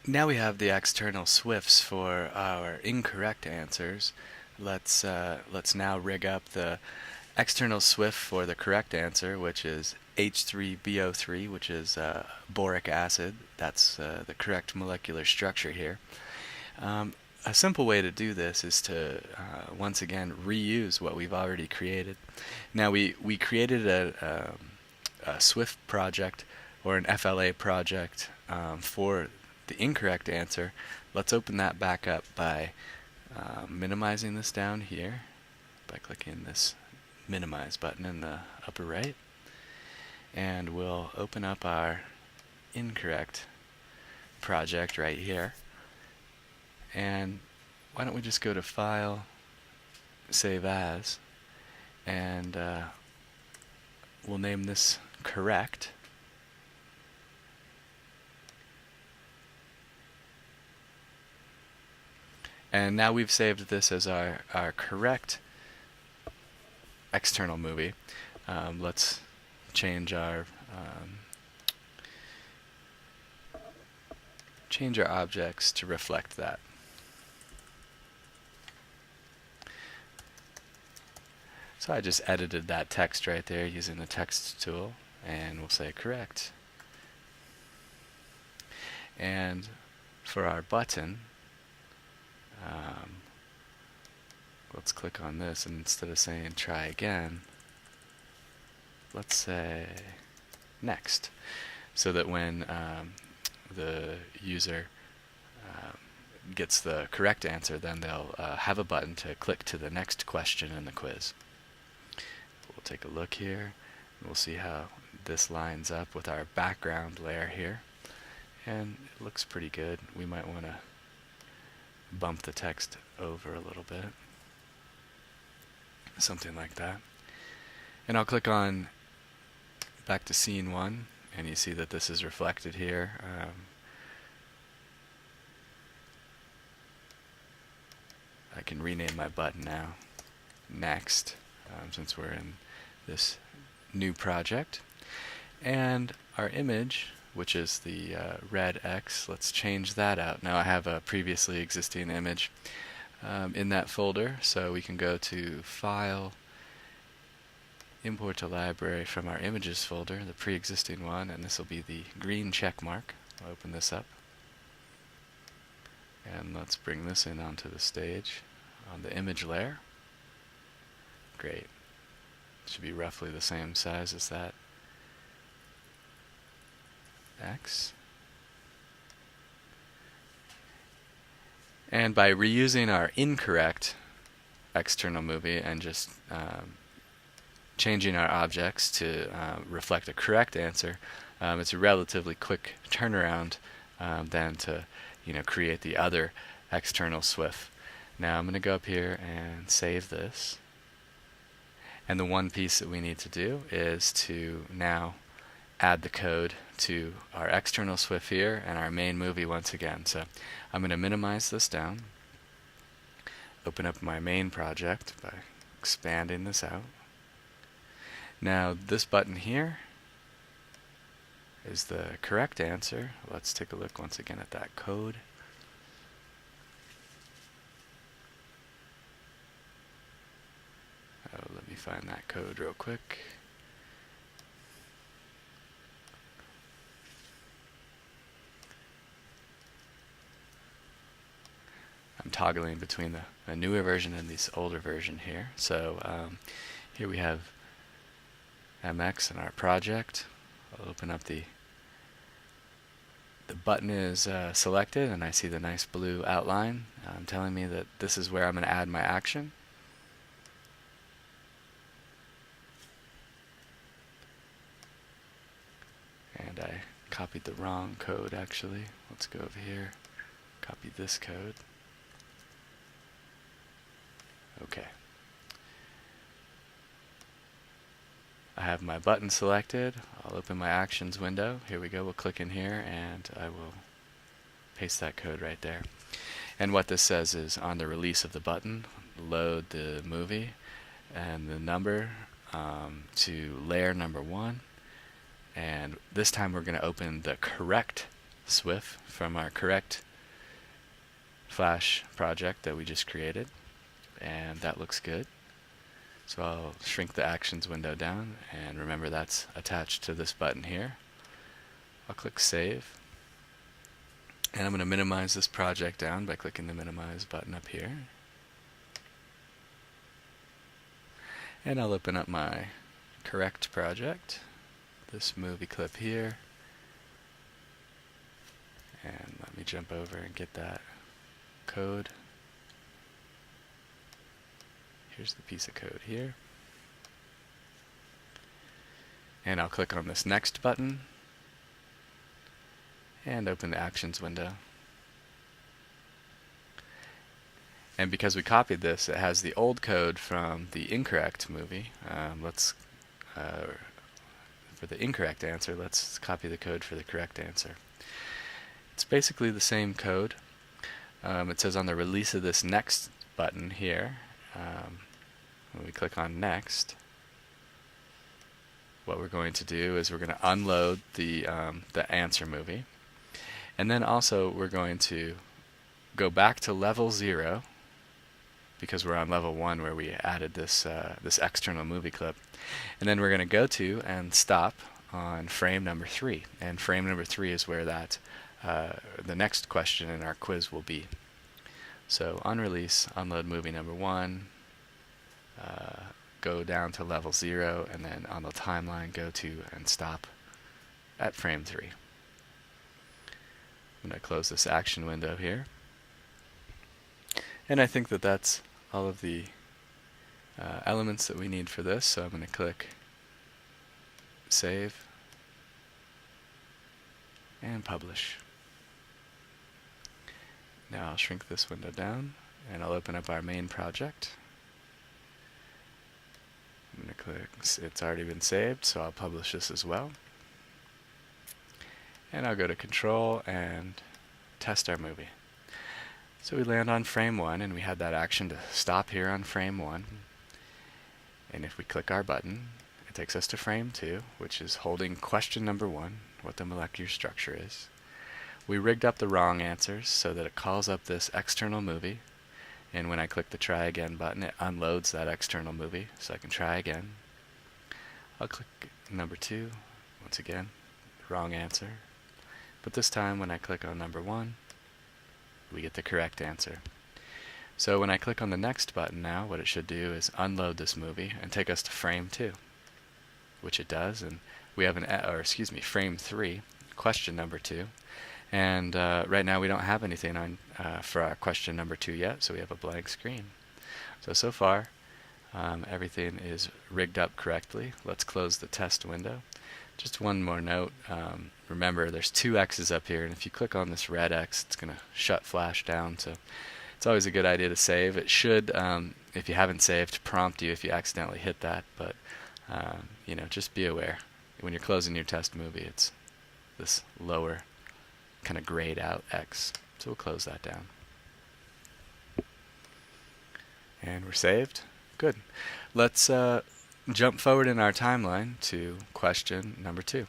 Now we have the external SWIFTs for our incorrect answers. Let's now rig up the external SWIFT for the correct answer, which is H3BO3, which is boric acid. That's the correct molecular structure here. A simple way to do this is to once again reuse what we've already created. Now we created a Swift project or an FLA project for the incorrect answer. Let's open that back up by minimizing this down here by clicking this minimize button in the upper right, and we'll open up our incorrect project right here. And why don't we just go to File, Save As, and we'll name this Correct. And now we've saved this as our correct external movie. Let's change our objects to reflect that. So I just edited that text right there using the text tool, and we'll say correct. And for our button, let's click on this, and instead of saying try again, let's say next, so that when the user gets the correct answer, then they'll have a button to click to the next question in the quiz. We'll take a look here, and we'll see how this lines up with our background layer here, and it looks pretty good. We might want to bump the text over a little bit, something like that. And I'll click on back to scene 1, and you see that this is reflected here. I can rename my button now next, since we're in this new project. And our image, which is the red X, let's change that out. Now I have a previously existing image in that folder, so we can go to File, Import to Library from our Images folder, the pre-existing one, and this will be the green check mark. I'll open this up, and let's bring this in onto the stage on the image layer. Great. Should be roughly the same size as that X. And by reusing our incorrect external movie and just changing our objects to reflect a correct answer, it's a relatively quick turnaround than to create the other external SWIFT. Now I'm going to go up here and save this. And the one piece that we need to do is to now add the code to our external SWIFT here and our main movie once again. So I'm going to minimize this down, open up my main project by expanding this out. Now this button here is the correct answer. Let's take a look once again at that code. Let me find that code real quick. I'm toggling between a newer version and this older version here. So here we have MX in our project. I'll open up the button is selected, and I see the nice blue outline telling me that this is where I'm going to add my action. And I copied the wrong code actually. Let's go over here, copy this code. Okay. I have my button selected. I'll open my actions window. Here we go. We'll click in here and I will paste that code right there. And what this says is on the release of the button, load the movie and the number to layer number 1. And this time we're going to open the correct SWIF from our correct Flash project that we just created, and that looks good. So I'll shrink the actions window down, and remember that's attached to this button here. I'll click Save, and I'm going to minimize this project down by clicking the Minimize button up here. And I'll open up my correct project, this movie clip here, and let me jump over and get that code. Here's the piece of code here. And I'll click on this Next button and open the Actions window. And because we copied this, it has the old code from the incorrect movie. For the incorrect answer, let's copy the code for the correct answer. It's basically the same code. It says on the release of this Next button here, when we click on Next, what we're going to do is we're going to unload the answer movie, and then also we're going to go back to level 0 because we're on level 1 where we added this this external movie clip, and then we're going to go to and stop on frame number 3, and frame number 3 is where that the next question in our quiz will be. So on release, unload movie number 1, go down to level 0, and then on the timeline go to and stop at frame 3. I'm going to close this action window here. And I think that that's all of the elements that we need for this, so I'm going to click Save and Publish. Now I'll shrink this window down, and I'll open up our main project. I'm going to click, it's already been saved, so I'll publish this as well. And I'll go to Control and test our movie. So we land on frame 1, and we had that action to stop here on frame 1. And if we click our button, it takes us to frame 2, which is holding question number 1, what the molecular structure is. We rigged up the wrong answers so that it calls up this external movie, and when I click the Try Again button, it unloads that external movie, so I can try again. I'll click number 2, once again, wrong answer. But this time when I click on number 1, we get the correct answer. So when I click on the Next button now, what it should do is unload this movie and take us to frame 2, which it does, and we have frame 3, question number 2. And right now we don't have anything on for our question number 2 yet, so we have a blank screen. So far, everything is rigged up correctly. Let's close the test window. Just one more note. Remember, there's 2 X's up here, and if you click on this red X, it's going to shut Flash down. So it's always a good idea to save. It should, if you haven't saved, prompt you if you accidentally hit that. But just be aware. When you're closing your test movie, it's this lower kind of grayed out X. So we'll close that down. And we're saved. Good. Let's jump forward in our timeline to question number 2.